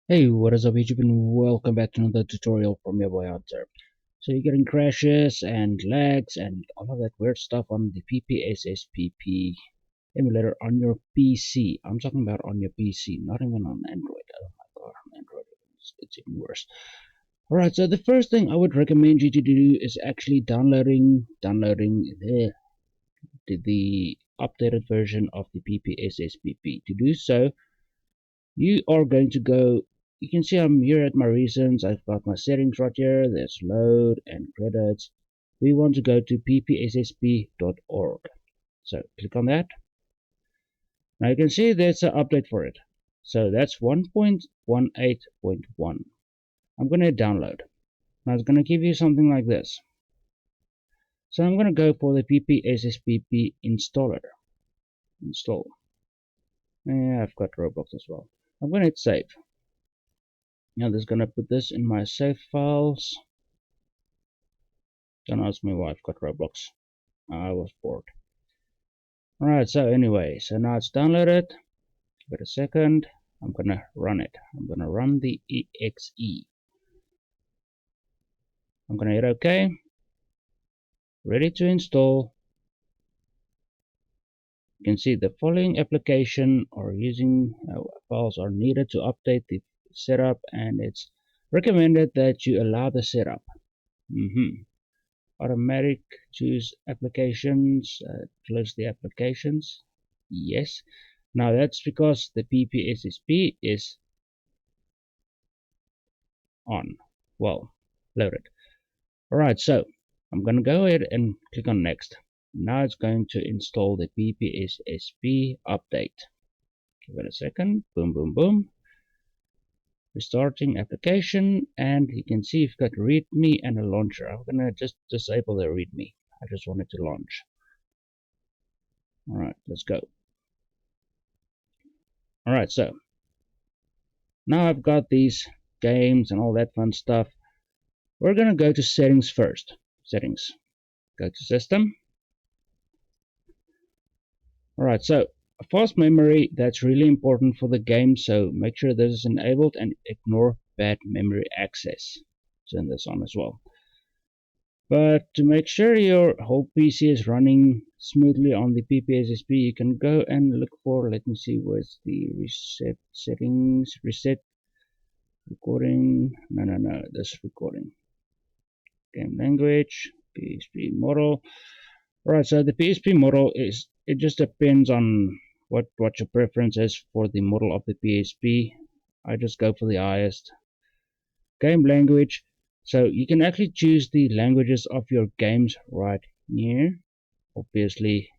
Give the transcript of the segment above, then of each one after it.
Hey, what is up YouTube and welcome back to another tutorial from your boy out there. So you're getting crashes and lags and all of that weird stuff on the PPSSPP emulator on your PC. I'm talking about on your PC, not even on Android. Oh my god, on Android it's even worse. Alright, so the first thing I would recommend you to do is actually downloading the updated version of the PPSSPP. To do so, you are going to go, you can see I'm here at my reasons. I've got my settings right here. There's load and credits. We want to go to ppssp.org, so click on that. Now you can see there's an update for it, so that's 1.18.1. I'm going to download. Now it's going to give you something like this, so I'm going to go for the ppsspp installer. Install. Yeah, I've got Roblox as well. I'm going to hit save. Now this is going to put this in my save files. Don't ask me why I've got Roblox. I was bored. Alright, so anyway, so now it's downloaded. Give it a second. I'm gonna run it. I'm gonna run the exe. I'm gonna hit OK. Ready to install. You can see the following application or using files are needed to update the setup, and it's recommended that you allow the setup. Automatic choose applications, close the applications. Yes. Now that's because the PPSSP is on. Well, loaded. Alright, so I'm going to go ahead and click on next. Now it's going to install the PPSSP update. Give it a second. Boom, boom, boom. Restarting application, and you can see you've got README and a launcher. I'm going to just disable the README. I just want it to launch. Alright, let's go. Alright, so now I've got these games and all that fun stuff. We're going to go to settings first. Settings. Go to system. Alright, so fast memory, that's really important for the game, so make sure this is enabled and ignore bad memory access. Turn this on as well. But to make sure your whole PC is running smoothly on the PPSSP, you can go and look for, let me see, where's the reset settings, reset recording, no, this recording. Game language, PSP model. Alright, so the PSP model is, it just depends on what your preference is for the model of the PSP. I just go for the highest. Game language, so you can actually choose the languages of your games right here. Obviously,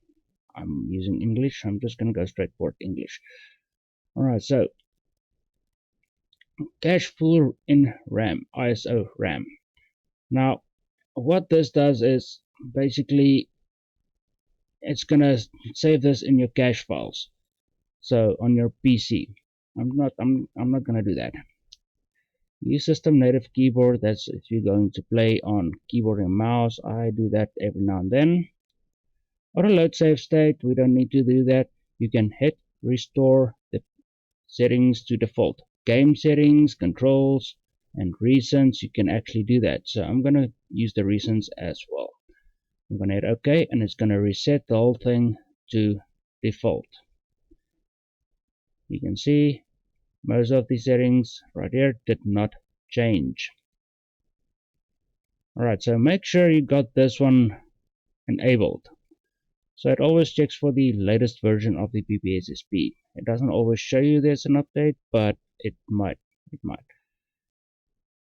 I'm using English. I'm just going to go straight for English. Alright, so cache full in RAM, ISO RAM. Now, what this does is basically it's gonna save this in your cache files, so on your PC. I'm not gonna do that. Use system native keyboard. That's if you're going to play on keyboard and mouse. I do that every now and then. Auto load save state, we don't need to do that. You can hit restore the settings to default. Game settings, controls, and recents, you can actually do that. So I'm gonna use the recents as well. I'm going to hit OK, and it's going to reset the whole thing to default. You can see most of the settings right here did not change. Alright, so make sure you got this one enabled. So it always checks for the latest version of the PPSSP. It doesn't always show you there's an update, but it might.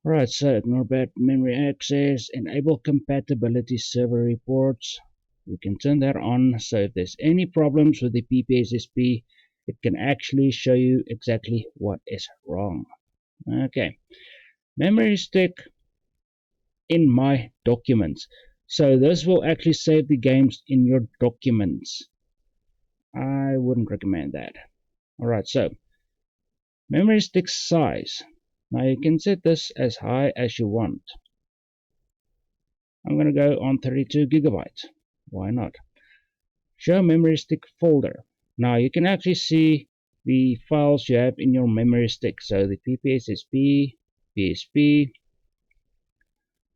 Alright, so ignore bad memory access, enable compatibility server reports. We can turn that on, so if there's any problems with the PPSSP, it can actually show you exactly what is wrong. Okay, memory stick in my documents. So this will actually save the games in your documents. I wouldn't recommend that. Alright, so memory stick size. Now you can set this as high as you want. I'm going to go on 32 gigabytes. Why not? Show memory stick folder. Now you can actually see the files you have in your memory stick. So the PPSSP, PSP.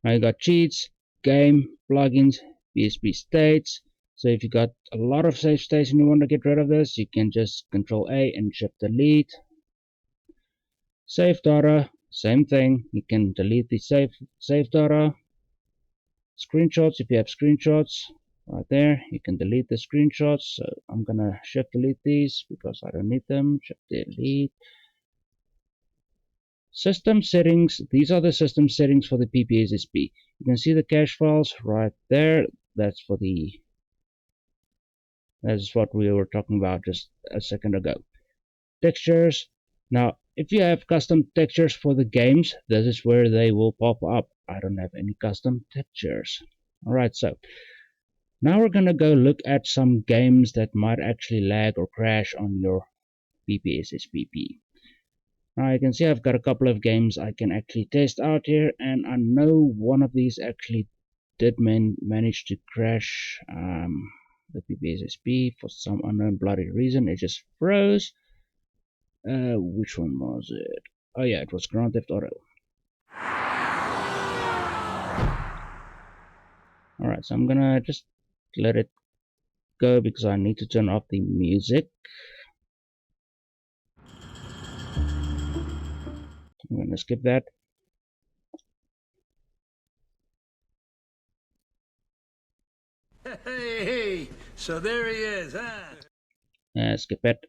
Now you got cheats, game, plugins, PSP states. So if you got a lot of save states and you want to get rid of this, you can just Control A and Shift delete. Save data, same thing. You can delete the save data. Screenshots, if you have screenshots, right there, you can delete the screenshots. So I'm gonna Shift delete these because I don't need them. Shift delete. System settings, these are the system settings for the PPSSP. You can see the cache files right there. That's for the, that's what we were talking about just a second ago. Textures. Now, if you have custom textures for the games, this is where they will pop up. I don't have any custom textures. Alright, so now we're gonna go look at some games that might actually lag or crash on your PPSSPP. Now you can see I've got a couple of games I can actually test out here, and I know one of these actually did manage to crash the PPSSP for some unknown bloody reason. It just froze. Which one was it? Oh yeah, it was Grand Theft Auto. Alright, so I'm gonna just let it go because I need to turn off the music. I'm gonna skip that. Hey, so there he is, huh? Skip it.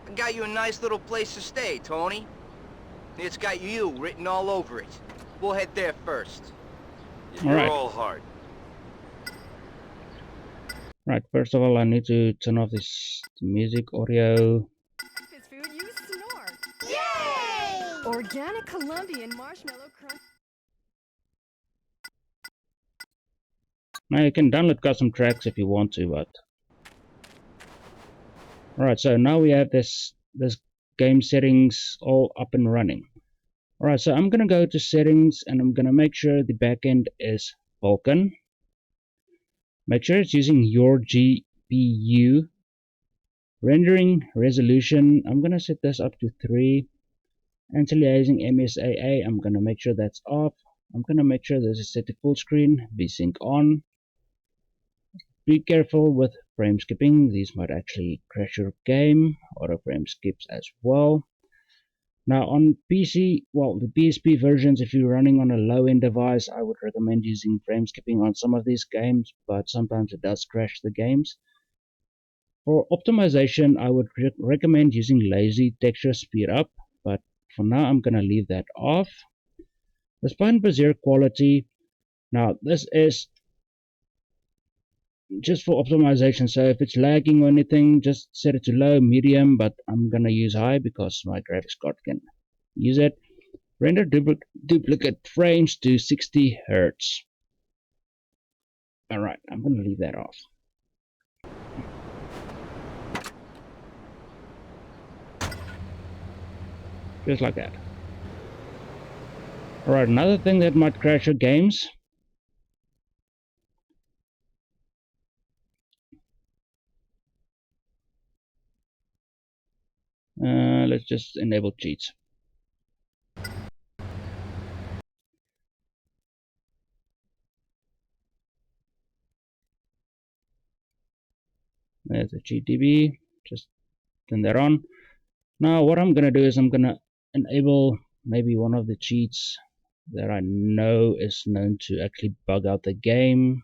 I got you a nice little place to stay, Tony. It's got you written all over it. We'll head there first. You're all hard. Right, first of all, I need to turn off this music audio. Breakfast food you snort. Yay! Organic Colombian marshmallow crunch. Now you can download custom tracks if you want to, but alright, so now we have this game settings all up and running. Alright, so I'm gonna go to settings and I'm gonna make sure the backend is Vulkan. Make sure it's using your GPU. Rendering resolution, I'm gonna set this up to 3. Anti-aliasing MSAA, I'm gonna make sure that's off. I'm gonna make sure this is set to full screen, VSync on. Be careful with frame skipping, these might actually crash your game. Auto frame skips as well. Now on PC, well, the PSP versions, if you're running on a low-end device, I would recommend using frame skipping on some of these games, but sometimes it does crash the games. For optimization, I would recommend using lazy texture speed up, but for now I'm going to leave that off. The spine bezier quality, now this is just for optimization, so if it's lagging or anything, just set it to low, medium, but I'm gonna use high because my graphics card can use it. Render duplicate frames to 60 Hz. Alright, I'm gonna leave that off. Just like that. Alright, another thing that might crash your games. Let's just enable cheats. There's a GTB. Just turn that on. Now what I'm gonna do is I'm gonna enable maybe one of the cheats that I know is known to actually bug out the game.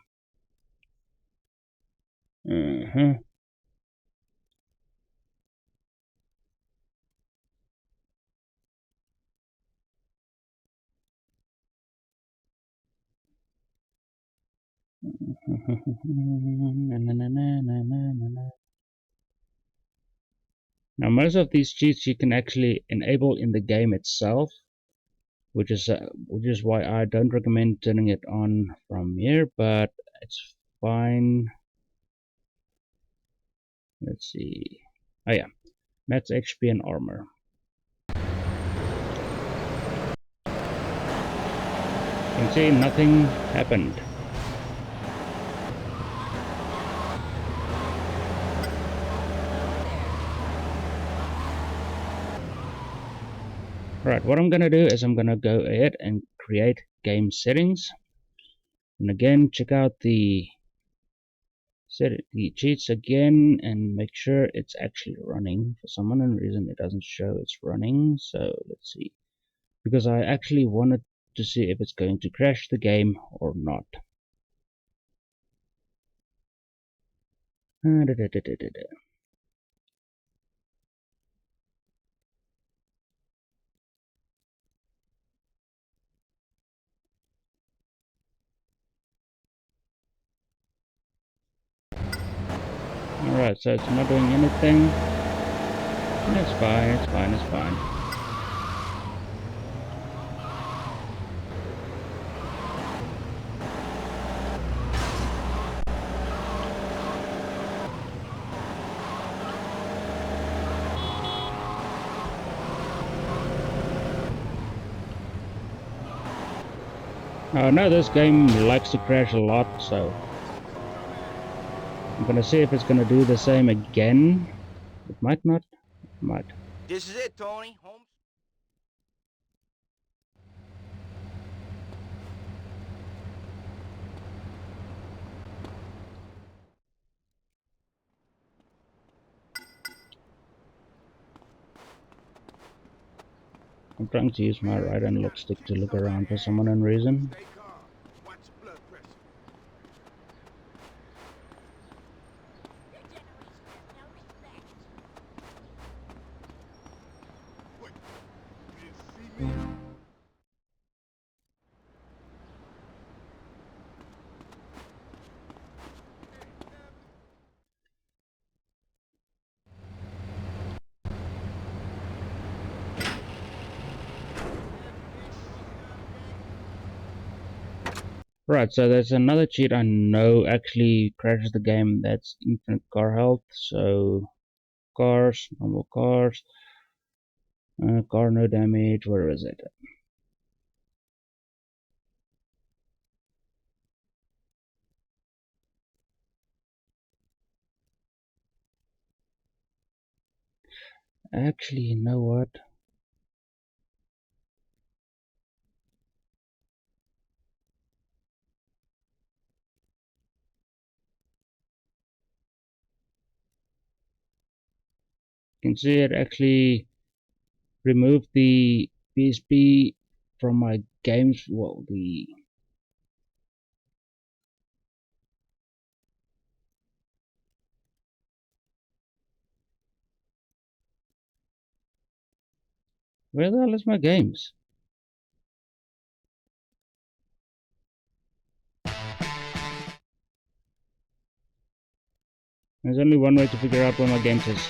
Now most of these cheats you can actually enable in the game itself, which is why I don't recommend turning it on from here, but it's fine. Let's see. Oh yeah, max HP and armor. You can see nothing happened. Right, what I'm gonna do is I'm gonna go ahead and create game settings, and again check out the cheats again and make sure it's actually running. For some unknown reason it doesn't show it's running, so let's see, because I actually wanted to see if it's going to crash the game or not. Alright, so it's not doing anything. It's fine, it's fine, it's fine. I know this game likes to crash a lot, so I'm gonna see if it's gonna do the same again. It might not. It might. This is it, Tony. Home. I'm trying to use my right and left stick to look around for some unknown reason. Stay calm. Watch your blood pressure. What? You didn't see me? Right, so there's another cheat I know actually crashes the game. That's infinite car health. So cars, normal cars, car no damage. Where is it? Actually, you know what? You can see it actually removed the PSP from my games. Well, where the hell is my games? There's only one way to figure out where my games is.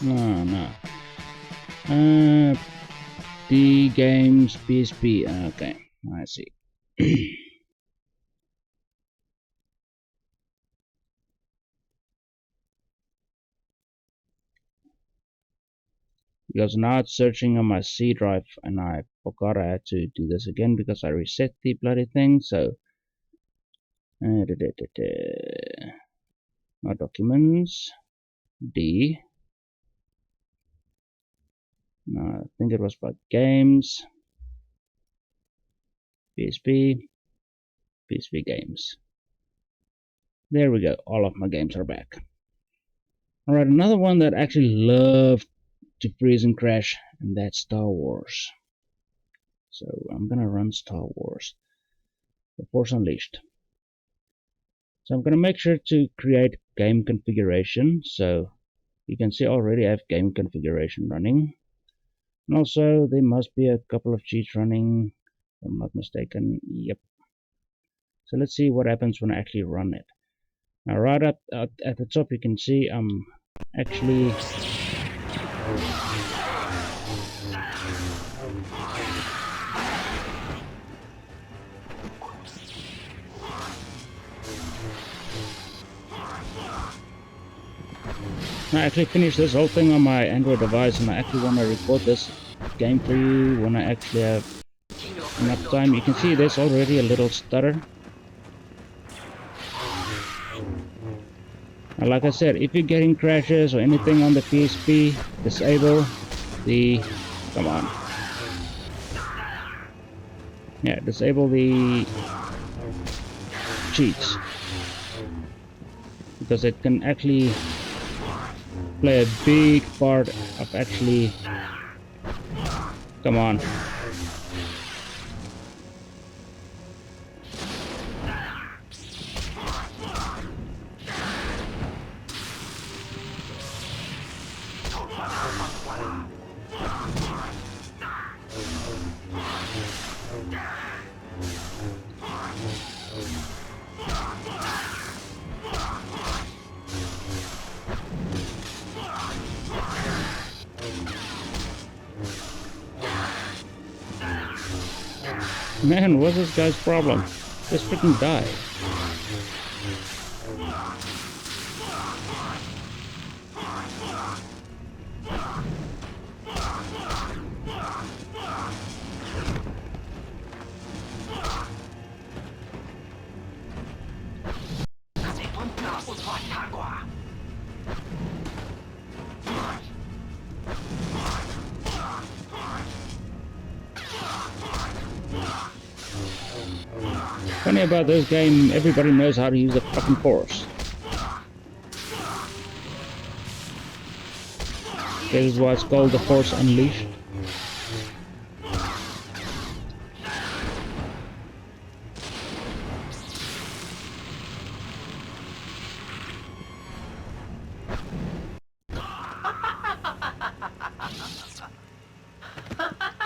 No, no. The games PSP. Okay, I see. Because now it's searching on my C drive, and I forgot I had to do this again because I reset the bloody thing. So, my documents D. No, I think it was about games. PSP games. There we go. All of my games are back. Alright, another one that actually loved to freeze and crash, and that's Star Wars. So I'm gonna run Star Wars, The Force Unleashed. So I'm gonna make sure to create game configuration. So you can see already I have game configuration running. And also there must be a couple of cheats running, if I'm not mistaken. Yep. So let's see what happens when I actually run it. Now right up at the top you can see I'm actually I actually finished this whole thing on my Android device, and I actually want to record this game for you when I actually have enough time. You can see there's already a little stutter. Now, like I said, if you're getting crashes or anything on the PSP, disable the... come on. Yeah, disable the cheats, because it can actually play a big part of actually... come on. Man, what's this guy's problem? Just freaking die. Funny about this game, everybody knows how to use the fucking force. This is why it's called the Force Unleashed.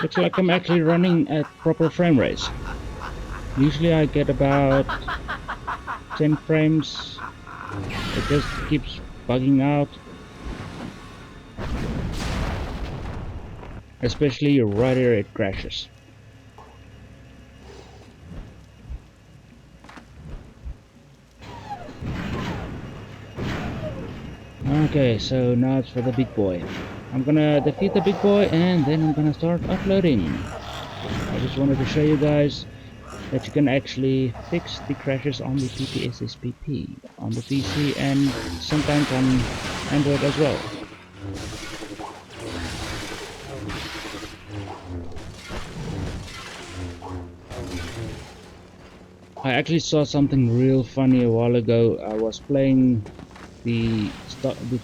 Looks like I'm actually running at proper frame rates. Usually I get about 10 frames. It just keeps bugging out. Especially right here it crashes. Okay, so now it's for the big boy. I'm gonna defeat the big boy and then I'm gonna start uploading. I just wanted to show you guys that you can actually fix the crashes on the PPSSPP on the PC and sometimes on Android as well. I actually saw something real funny a while ago. I was playing the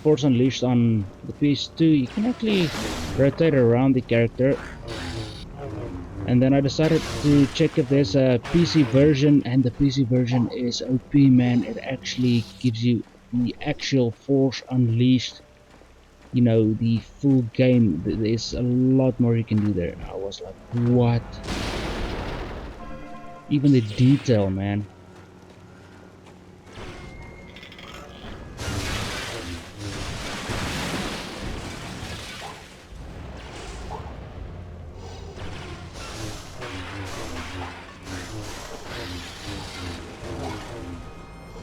Force Unleashed on the PS2. You can actually rotate around the character. And then I decided to check if there's a PC version, and the PC version is OP, man. It actually gives you the actual Force Unleashed, you know, the full game. There's a lot more you can do there. I was like, what? Even the detail, man.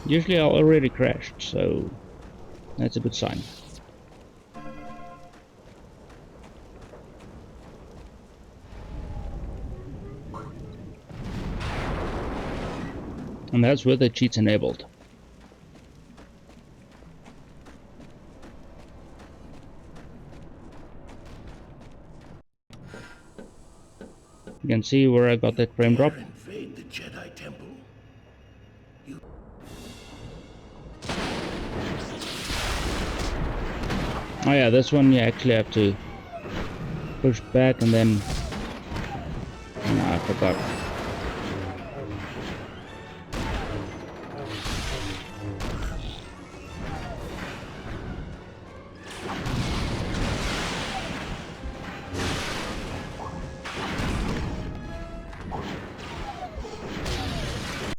Usually I already crashed, so that's a good sign. And that's with the cheats enabled. You can see where I got that frame drop. Invade the Jedi Temple. Oh yeah, this one you actually have to push back and then... Nah, I forgot.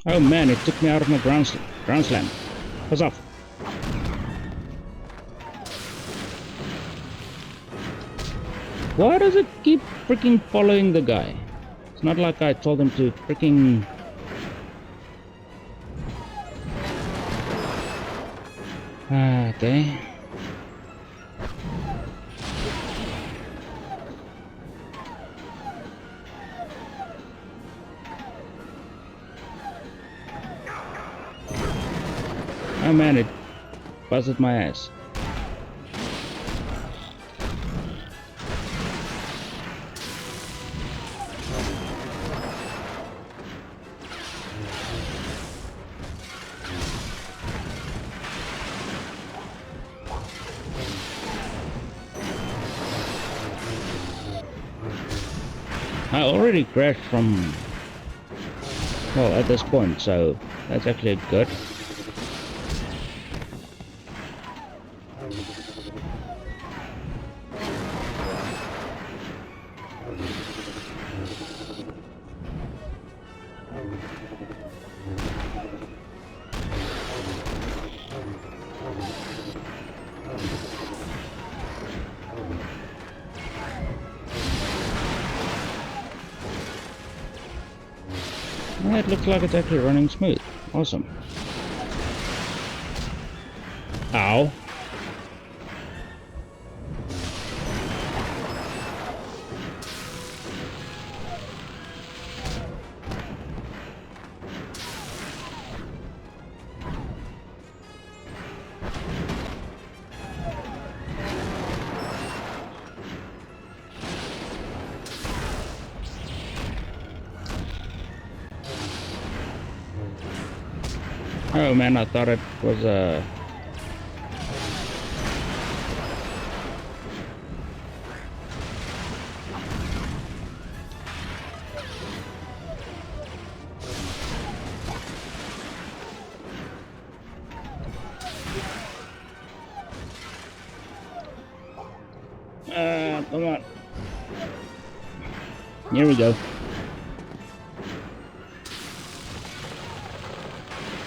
Oh man, it took me out of my ground slam. Pass off. Why does it keep freaking following the guy? It's not like I told him to freaking... Okay. Oh man, it busted my ass. I already crashed from, well, at this point, so that's actually good. Yeah, it looks like it's actually running smooth. Awesome. Ow. Oh man, I thought it was come on. Here we go.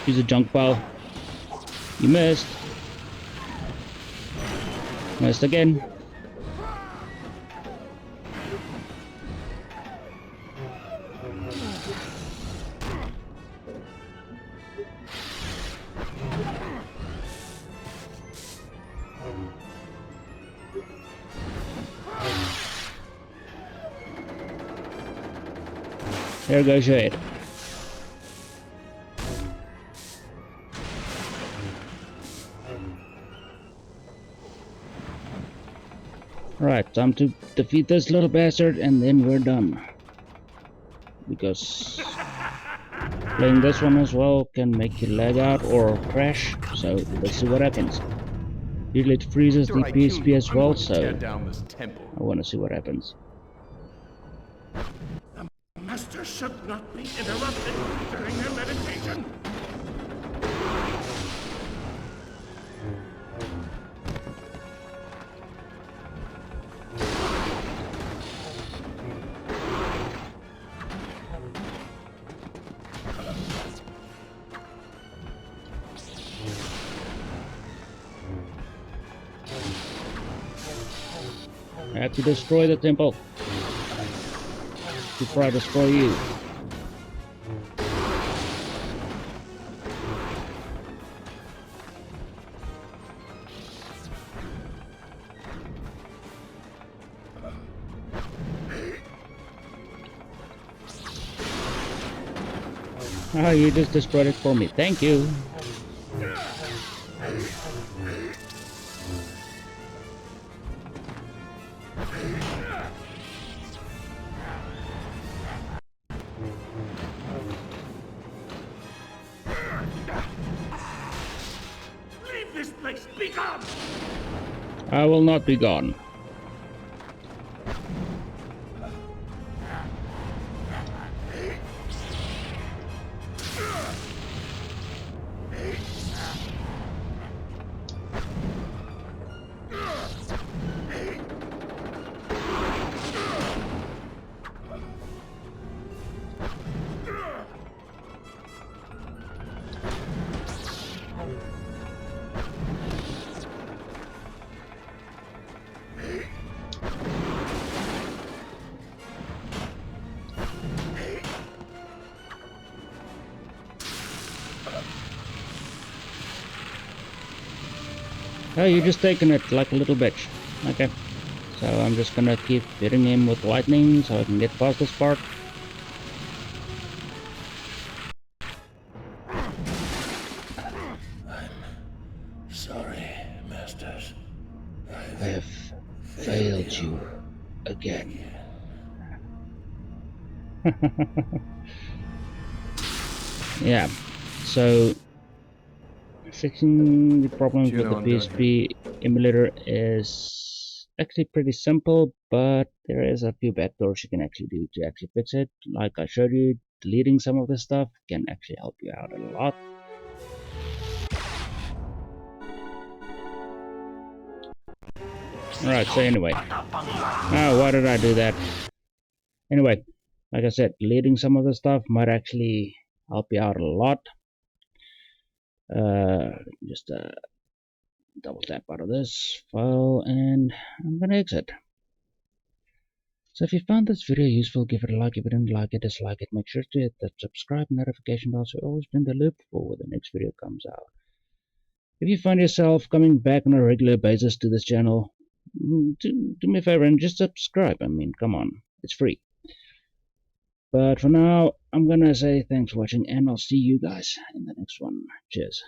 Use a junk pile. You missed. Missed again. There goes your head. Right, time to defeat this little bastard and then we're done. Because playing this one as well can make you lag out or crash, so let's see what happens. Usually it freezes the PSP as well, so I want to see what happens. Master should not be interrupted during their meditation. I have to destroy the temple before I destroy you. Ah, you just destroyed it for me. Thank you. Leave this place! Be gone! I will not be gone. Oh, you're just taking it like a little bitch. Okay. So I'm just gonna keep hitting him with lightning so I can get past this part. I'm failed you again. Yeah, so fixing the problems with the PSP emulator is actually pretty simple, but there is a few backdoors you can actually do to actually fix it. Like I showed you, deleting some of the stuff can actually help you out a lot. Alright, so anyway, why did I do that? Anyway, like I said, deleting some of the stuff might actually help you out a lot. Just double tap out of this file and I'm gonna exit. So if you found this video useful, give it a like. If you didn't like it, dislike it. Make sure to hit that subscribe notification bell so you always be in the loop for when the next video comes out. If you find yourself coming back on a regular basis to this channel, do me a favor and just subscribe. I mean, come on, it's free. But for now, I'm gonna say thanks for watching and I'll see you guys in the next one. Cheers.